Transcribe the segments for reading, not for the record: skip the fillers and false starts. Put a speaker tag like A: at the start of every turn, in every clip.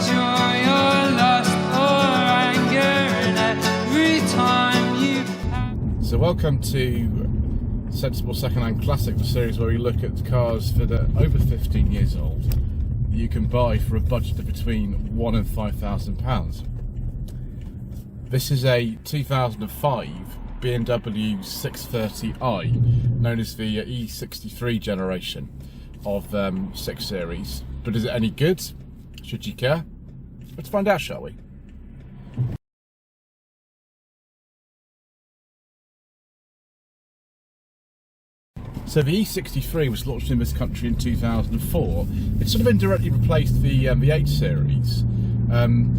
A: joy or lust or anger, and every time you pass.
B: So welcome to Sensible Secondhand Classic, the series where we look at cars that are over 15 years old that you can buy for a budget of between £1,000 and £5,000. This is a 2005 BMW 630i, known as the E63 generation of 6 Series. But is it any good? Should you care? Let's find out, shall we? So the E63 was launched in this country in 2004. It's sort of indirectly replaced the 8 Series,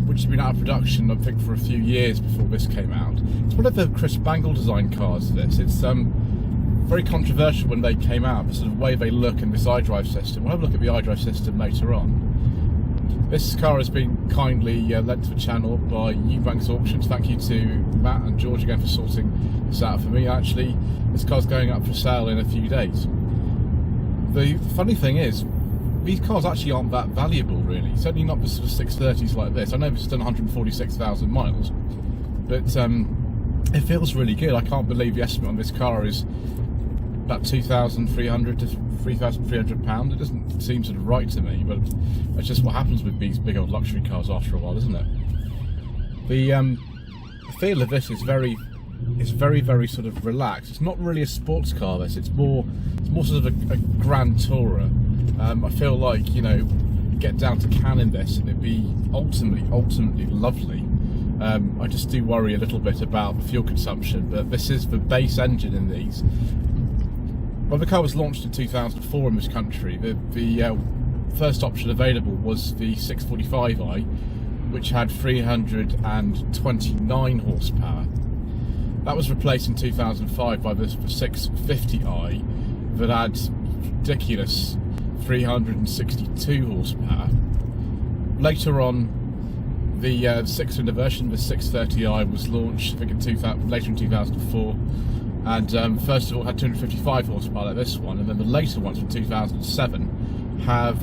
B: which has been out of production, I think, for a few years before this came out. It's one of the Chris Bangle design cars, this. It's very controversial when they came out, the sort of way they look and this iDrive system. We'll have a look at the iDrive system later on. This car has been kindly lent to the channel by Eubanks Auctions. Thank you to Matt and George again for sorting this out for me. Actually, this car's going up for sale in a few days. The funny thing is, these cars actually aren't that valuable, really. Certainly not the sort of 630s like this. I know this has done 146,000 miles, but it feels really good. I can't believe the estimate on this car is about £2,300 to £3,300. It doesn't seem sort of right to me, but that's just what happens with these big old luxury cars after a while, isn't it? The feel of this is very sort of relaxed. It's not really a sports car. It's more sort of a Grand Tourer. I feel like, you know, get down to Cannes in this and it'd be ultimately lovely. I just do worry a little bit about the fuel consumption, but this is the base engine in these. Well, the car was launched in 2004 in this country. The first option available was the 645i, which had 329 horsepower. That was replaced in 2005 by the 650i that had ridiculous 362 horsepower. Later on, the 6-cylinder version, the 630i, was launched, I think, later in 2004. And first of all had 255 horsepower like this one, and then the later ones from 2007 have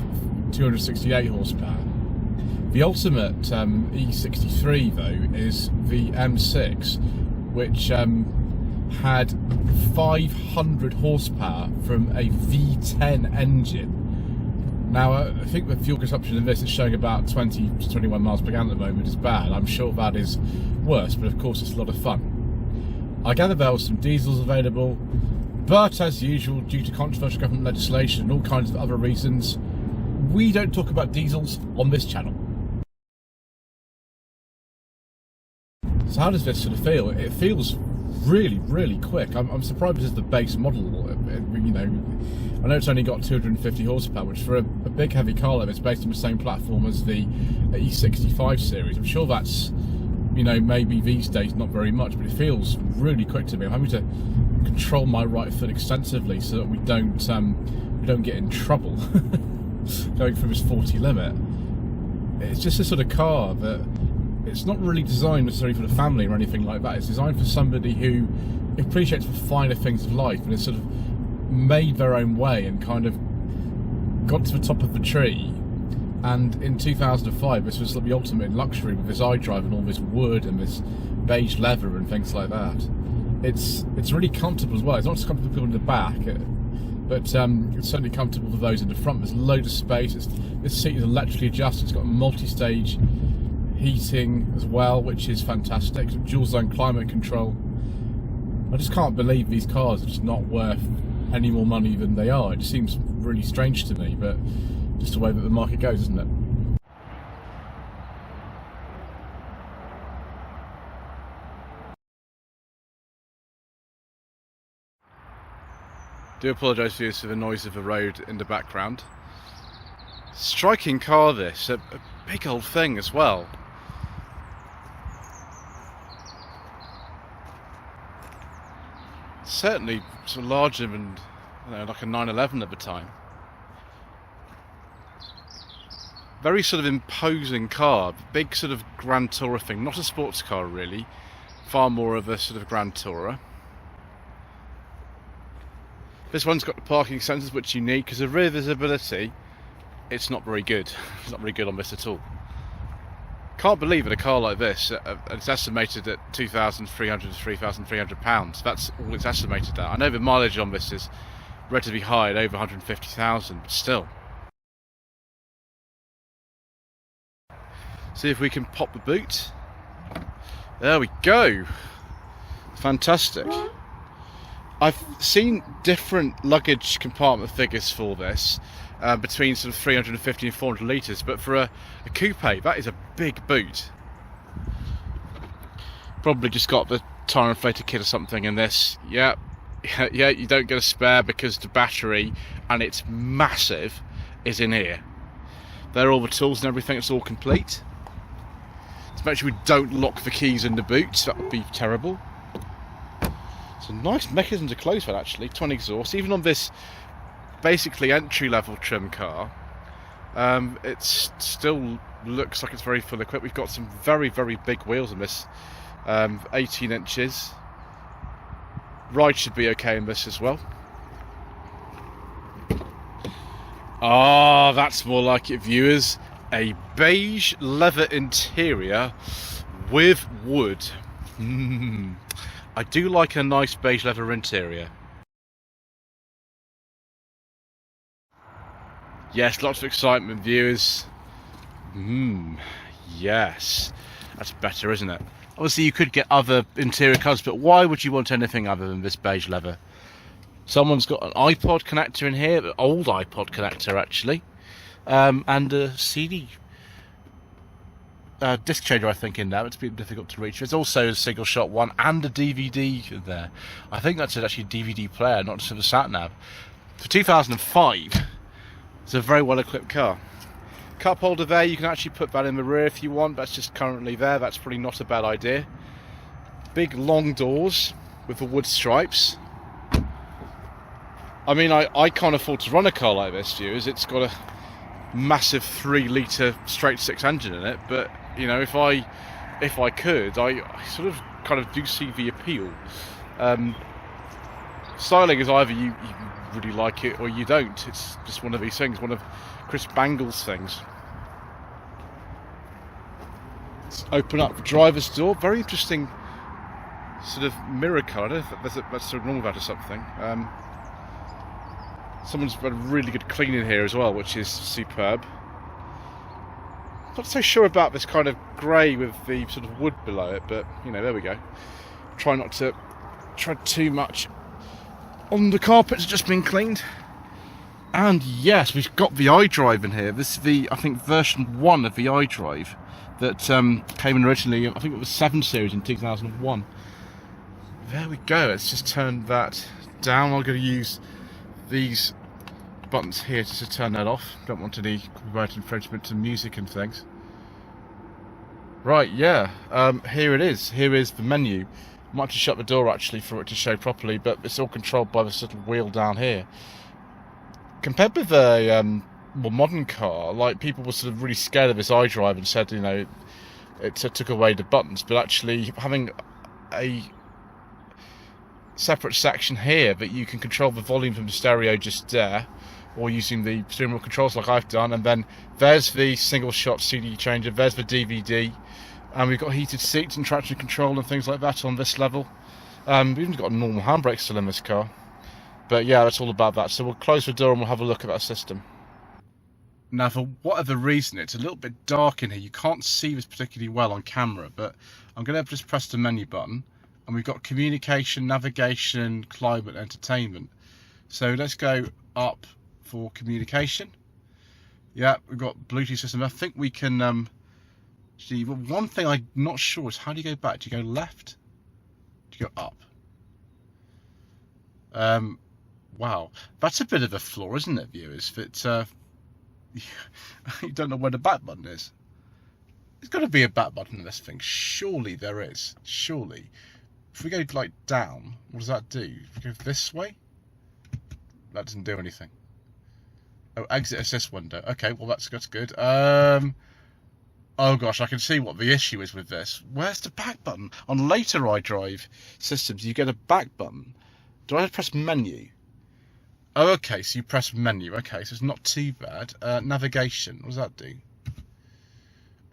B: 268 horsepower. The ultimate E63 though is the M6, which had 500 horsepower from a V10 engine. Now I think the fuel consumption in this is showing about 20 to 21 miles per gallon at the moment. Is bad. I'm sure that is worse, but of course it's a lot of fun. I gather there were some diesels available, but as usual, due to controversial government legislation and all kinds of other reasons, we don't talk about diesels on this channel. So how does this sort of feel? It feels really quick. I'm surprised this is the base model. You know, I know it's only got 250 horsepower, which for a big heavy car like this, based on the same platform as the E65 series, I'm sure that's, you know, maybe these days not very much, but it feels really quick to me. I'm having to control my right foot extensively so that we don't get in trouble going through this 40 limit. It's just a sort of car that it's not really designed necessarily for the family or anything like that. It's designed for somebody who appreciates the finer things of life and has sort of made their own way and kind of got to the top of the tree. And in 2005, this was the ultimate in luxury with this iDrive and all this wood and this beige leather and things like that. It's really comfortable as well. It's not just comfortable for people in the back, but it's certainly comfortable for those in the front. There's loads of space. This seat is electrically adjusted. It's got multi-stage heating as well, which is fantastic. Dual zone climate control. I just can't believe these cars are just not worth any more money than they are. It just seems really strange to me, but just the way that the market goes, isn't it? Do apologise for the noise of the road in the background. Striking car this, a big old thing as well. Certainly sort of larger than, you know, like a 911 at the time. Very sort of imposing car, big sort of Grand Tourer thing, not a sports car really, far more of a sort of Grand Tourer. This one's got the parking sensors which you need, because the rear visibility, it's not very good. It's not very good on this at all. Can't believe in a car like this, it's estimated at £2,300 to £3,300. That's all it's estimated at. I know the mileage on this is relatively high at over 150,000, but still. See if we can pop the boot. There we go. Fantastic. I've seen different luggage compartment figures for this, between sort of 350 and 400 litres, but for a coupe, that is a big boot. Probably just got the tyre inflator kit or something in this. Yeah, you don't get a spare because the battery, and it's massive, is in here. There are all the tools and everything, it's all complete. Let's make sure we don't lock the keys in the boot, that would be terrible. It's a nice mechanism to close that actually, twin exhaust. Even on this basically entry-level trim car, it still looks like it's very full equipped. We've got some very, very big wheels in this, 18 inches. Ride should be okay in this as well. Ah, that's more like it, viewers. A beige leather interior with wood. I do like a nice beige leather interior. Yes, lots of excitement, viewers. Yes. That's better, isn't it? Obviously, you could get other interior colours, but why would you want anything other than this beige leather? Someone's got an iPod connector in here, an old iPod connector actually, and a CD disc changer, I think, in there. It's been difficult to reach. There's also a single shot one and a DVD in there. I think that's actually a DVD player, not just for the sat nav. For 2005, it's a very well equipped car. Cup holder there, you can actually put that in the rear if you want. That's just currently there. That's probably not a bad idea. Big long doors with the wood stripes. I mean, I can't afford to run a car like this, viewers. It's got a massive 3-litre straight 6 engine in it, but you know, if I could, I sort of kind of do see the appeal. Styling is either you really like it or you don't. It's just one of these things, one of Chris Bangle's things. Let's open up the driver's door. Very interesting sort of mirror colour. I don't know if that's sort of wrong with that or something. Someone's got a really good clean in here as well, which is superb. Not so sure about this kind of grey with the sort of wood below it, but you know, there we go. Try not to tread too much on the carpets just been cleaned. And yes, we've got the iDrive in here. This is the, I think, version 1 of the iDrive that came in originally, I think it was 7 Series in 2001. There we go. Let's just turn that down. I'm going to use these buttons here just to turn that off. Don't want any copyright infringement to music and things. Right, yeah, here it is. Here is the menu. I might have to shut the door actually for it to show properly, but it's all controlled by this little wheel down here. Compared with a more modern car, like, people were sort of really scared of this iDrive and said, you know, it took away the buttons, but actually having a separate section here that you can control the volume from the stereo just there, or using the steering wheel controls like I've done, and then there's the single shot CD changer, there's the DVD, and we've got heated seats and traction control and things like that on this level. We've even got a normal handbrake still in this car, but yeah, that's all about that. So we'll close the door and we'll have a look at that system. Now, for whatever reason, it's a little bit dark in here. You can't see this particularly well on camera, but I'm going to just press the menu button, and we've got communication, navigation, climate, entertainment. So let's go up for communication. Yeah, we've got Bluetooth system. I think we can see. One thing I'm not sure is, how do you go back? Do you go left? Do you go up? Wow, that's a bit of a flaw, isn't it, viewers? That you don't know where the back button is. There's got to be a back button in this thing. Surely there is. Surely. If we go like down, what does that do? If we go this way, that doesn't do anything. Oh, exit assist window. Okay, well that's good. Oh gosh, I can see what the issue is with this. Where's the back button? On later iDrive systems, you get a back button. Do I have to press menu? Oh, okay, so you press menu. Okay, so it's not too bad. Navigation, what does that do?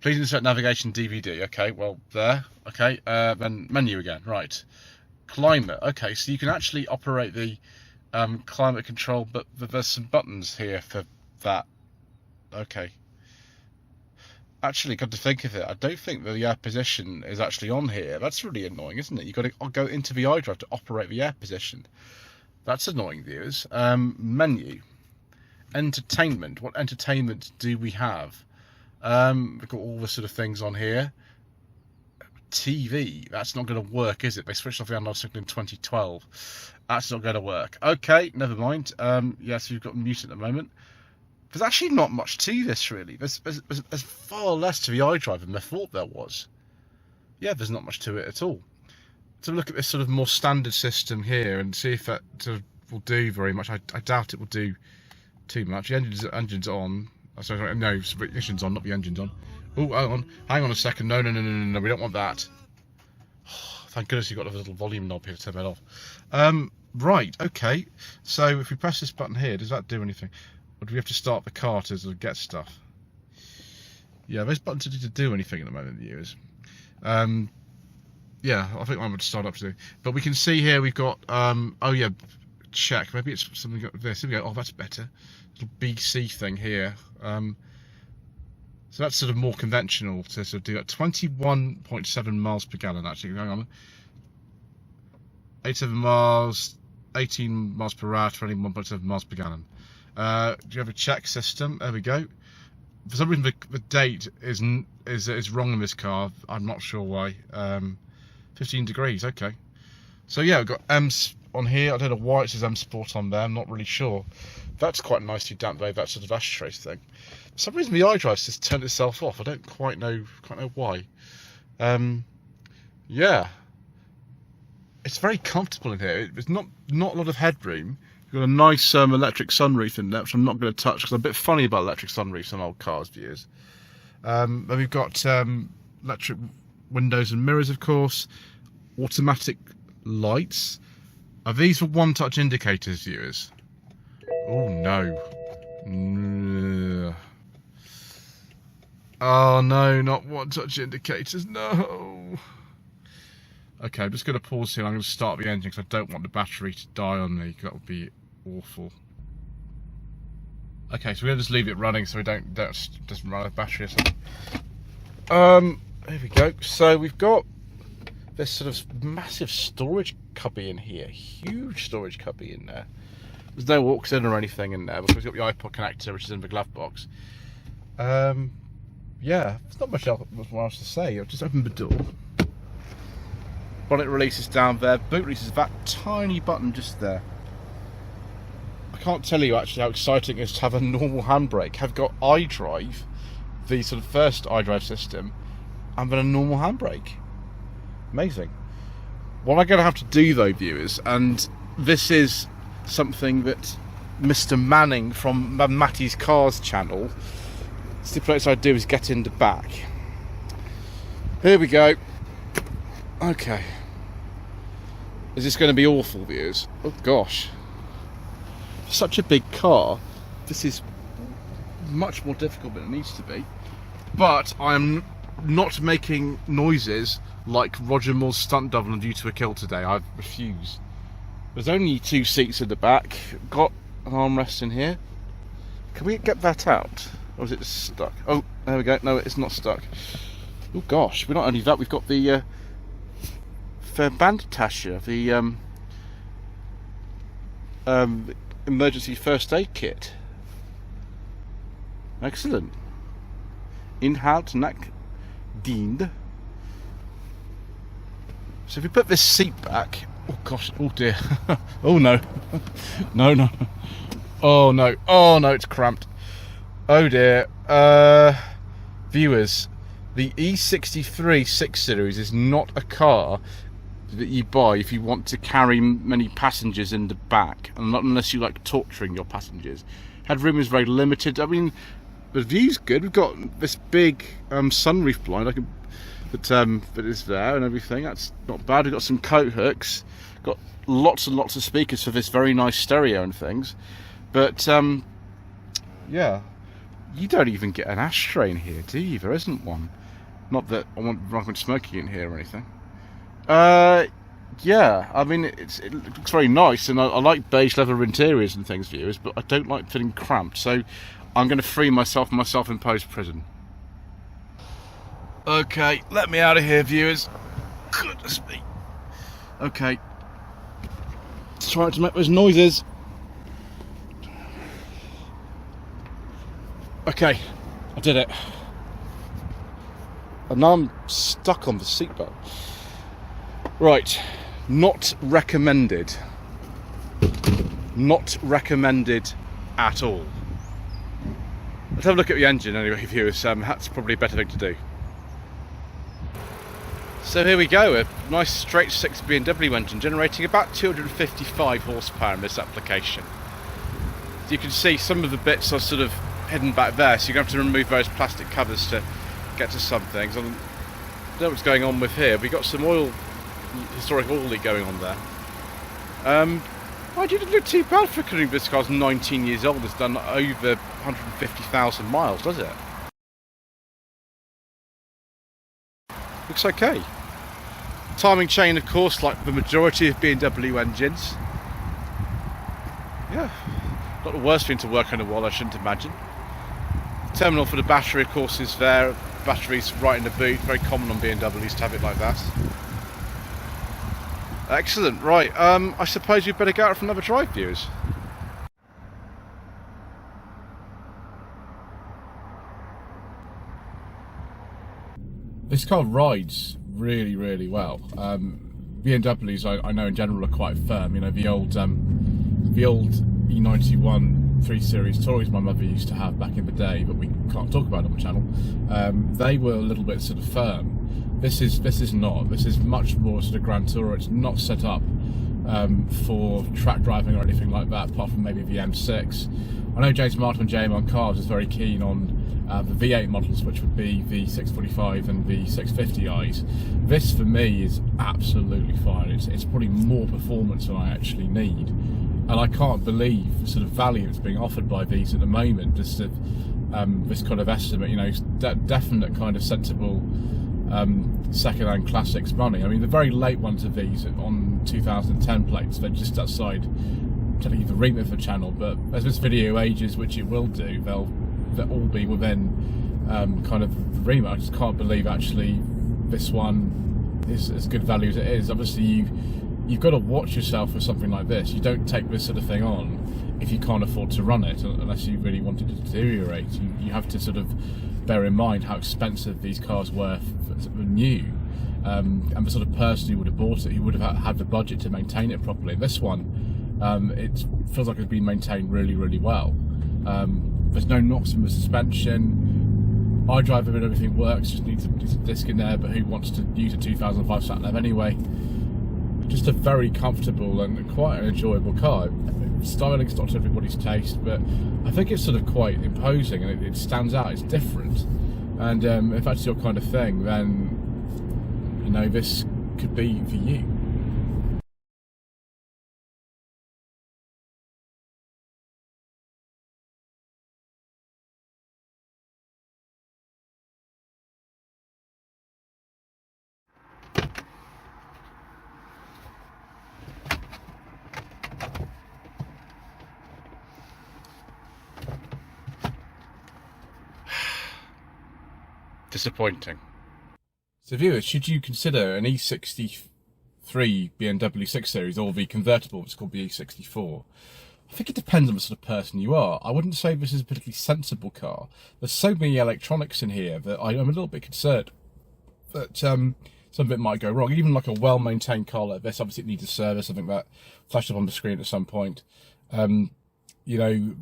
B: Please insert navigation DVD. Okay, well, there. Okay, then menu again. Right. Climate. Okay, so you can actually operate the climate control, but there's some buttons here for that. Okay. Actually, got to think of it, I don't think the air position is actually on here. That's really annoying, isn't it? You've got to go into the iDrive to operate the air position. That's annoying, viewers. Menu. Entertainment. What entertainment do we have? We've got all the sort of things on here. TV. That's not going to work, is it? They switched off the analog signal in 2012. That's not going to work. Okay, never mind. Yes, we've got mute at the moment. There's actually not much to this, really. There's far less to the iDrive than I thought there was. Yeah, there's not much to it at all. So look at this sort of more standard system here and see if that sort of will do very much. I doubt it will do too much. The engine's on. Oh, sorry, no, the ignition's on, not the engine's on. Oh, hang on a second. No, we don't want that. Oh, thank goodness you've got a little volume knob here to turn that off. Right, okay. So if we press this button here, does that do anything? Or do we have to start the car to sort of get stuff? Yeah, those buttons don't need to do anything at the moment, viewers. Yeah, I think I'm going to start up to do. But we can see here we've got, oh yeah, check. Maybe it's something like this. Here we go. Oh, that's better. Little BC thing here. So that's sort of more conventional to sort of do that. 21.7 miles per gallon, actually. Going on. 87 miles, 18 miles per hour, 21.7 miles per gallon. Do you have a check system? There we go. For some reason the date is wrong in this car. I'm not sure why. 15 degrees, okay. So yeah, we've got M's on here. I don't know why it says M Sport on there. I'm not really sure. That's quite nicely done, though. That sort of ashtray thing. For some reason the iDrive just turned itself off. I don't quite know why. Yeah, it's very comfortable in here. There's not a lot of headroom. We've got a nice electric sunroof in there, which I'm not going to touch because I'm a bit funny about electric sunroofs on old cars, viewers. Then we've got electric windows and mirrors, of course. Automatic lights. Are these for one-touch indicators, viewers? Oh no. Oh no, not one-touch indicators, no. Okay, I'm just going to pause here. I'm going to start the engine because I don't want the battery to die on me. That would be awful. Okay, so we're going to just leave it running so we doesn't run out of battery or something. There we go. So we've got this sort of massive storage cubby in here. Huge storage cubby in there. There's no aux in or anything in there because we've got the iPod connector, which is in the glove box. Yeah, there's not much else to say. I'll just open the door. Bonnet release is down there. Boot release is that tiny button just there. I can't tell you actually how exciting it is to have a normal handbrake. I've got iDrive, the sort of first iDrive system, and then a normal handbrake. Amazing. What I'm going to have to do though, viewers, and this is something that Mr. Manning from Matty's Cars channel stipulates I do, is get in the back. Here we go. Okay. Is this going to be awful, viewers? Oh gosh. For such a big car, this is much more difficult than it needs to be. But I'm not making noises like Roger Moore's stunt double on Due to a Kill today. I refuse. There's only 2 seats in the back. Got an armrest in here. Can we get that out? Or is it stuck? Oh, there we go. No, it's not stuck. Oh gosh. We're not only that, we've got the Bandatasher, the emergency first aid kit. Excellent. Inhoud neck diened. So if we put this seat back, oh gosh, oh dear, oh no, no, oh no, it's cramped. Oh dear. Viewers, the E63 6 Series is not a car that you buy if you want to carry many passengers in the back, and not unless you like torturing your passengers. Headroom is very limited. I mean, the view's good. We've got this big sunroof blind that is there and everything. That's not bad. We've got some coat hooks. Got lots and lots of speakers for this very nice stereo and things. But yeah, You don't even get an ashtray in here, do you? There isn't one. Not that I want smoking in here or anything. Yeah, I mean, it looks very nice, and I like beige leather interiors and things, viewers, but I don't like feeling cramped, so I'm going to free myself from my self-imposed prison. Okay, let me out of here, viewers. Goodness me. Okay. Let's try not to make those noises. Okay, I did it. And now I'm stuck on the seatbelt. Right, not recommended. Not recommended at all. Let's have a look at the engine anyway, viewers. That's probably a better thing to do. So here we go, a nice straight 6 BMW engine generating about 255 horsepower in this application. So you can see some of the bits are sort of hidden back there, so you're going to have to remove those plastic covers to get to some things. I don't know what's going on with here. We've got some historic oil leak going on there. I didn't look too bad for considering this car's 19 years old. It's done over 150,000 miles, does it? Looks okay. Timing chain, of course, like the majority of BMW engines. Yeah, not the worst thing to work on a wall, I shouldn't imagine. Terminal for the battery, of course, is there. Battery's right in the boot. Very common on BMWs to have it like that. Excellent. Right, I suppose we'd better go out for another drive, viewers. This car rides really, really well. BMWs, I know in general, are quite firm. You know, the old E91 3 Series Tories my mother used to have back in the day, but we can't talk about it on the channel. They were a little bit sort of firm. This is not. This is much more sort of Grand Tourer. It's not set up for track driving or anything like that, apart from maybe the M6. I know James Martin and JM on Cars is very keen on the V8 models, which would be the 645 and the 650i's. This for me is absolutely fine. It's probably more performance than I actually need, and I can't believe the sort of value that's being offered by these at the moment. Just this kind of estimate, you know, definite kind of sensible second-hand classics money. I mean, the very late ones of these on 2010 plates, they're just outside telling you the remit of the channel, but as this video ages, which it will do, they'll all be within kind of the remit. I just can't believe actually this one is as good value as it is. Obviously you've got to watch yourself for something like this. You don't take this sort of thing on if you can't afford to run it, unless you really want it to deteriorate. You have to sort of bear in mind how expensive these cars were new, and the sort of person who would have bought it, who would have had the budget to maintain it properly. This one, it feels like it's been maintained really, really well. There's no knocks from the suspension. I drive it and everything works, just needs a disc in there, but who wants to use a 2005 sat-nav anyway? Just a very comfortable and quite an enjoyable car. Styling's not to everybody's taste, but I think it's sort of quite imposing, and it stands out, it's different. And if that's your kind of thing, then, you know, this could be for you. Disappointing. So viewers, should you consider an E63 BMW 6 Series or the convertible, it's called the E64? I think it depends on the sort of person you are. I wouldn't say this is a particularly sensible car. There's so many electronics in here that I'm a little bit concerned that some of it might go wrong. Even like a well-maintained car like this, obviously it needs a service. I think that flashed up on the screen at some point. You know,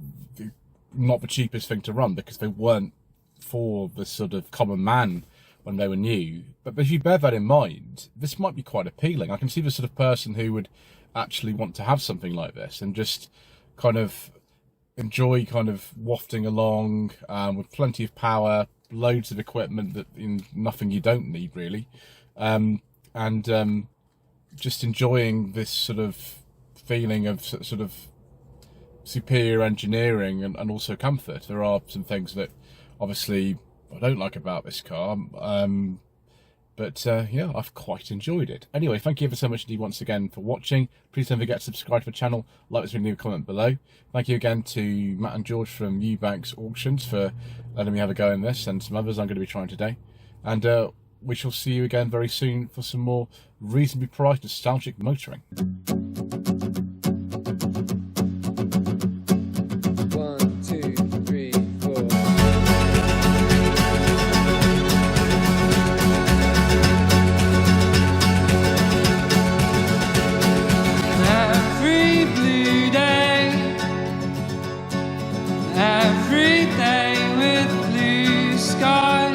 B: not the cheapest thing to run because they weren't for the sort of common man when they were new. But if you bear that in mind, this might be quite appealing. I can see the sort of person who would actually want to have something like this and just kind of enjoy kind of wafting along with plenty of power, loads of equipment that nothing you don't need really, and just enjoying this sort of feeling of sort of superior engineering and also comfort. There are some things that obviously I don't like about this car, but yeah, I've quite enjoyed it. Anyway, thank you ever so much indeed once again for watching. Please don't forget to subscribe to the channel, like this video, comment below. Thank you again to Matt and George from Eubanks Auctions for letting me have a go in this, and some others I'm going to be trying today. And we shall see you again very soon for some more reasonably priced nostalgic motoring.
C: 1, 2, 3, 4.
A: Every blue day, every day with blue skies.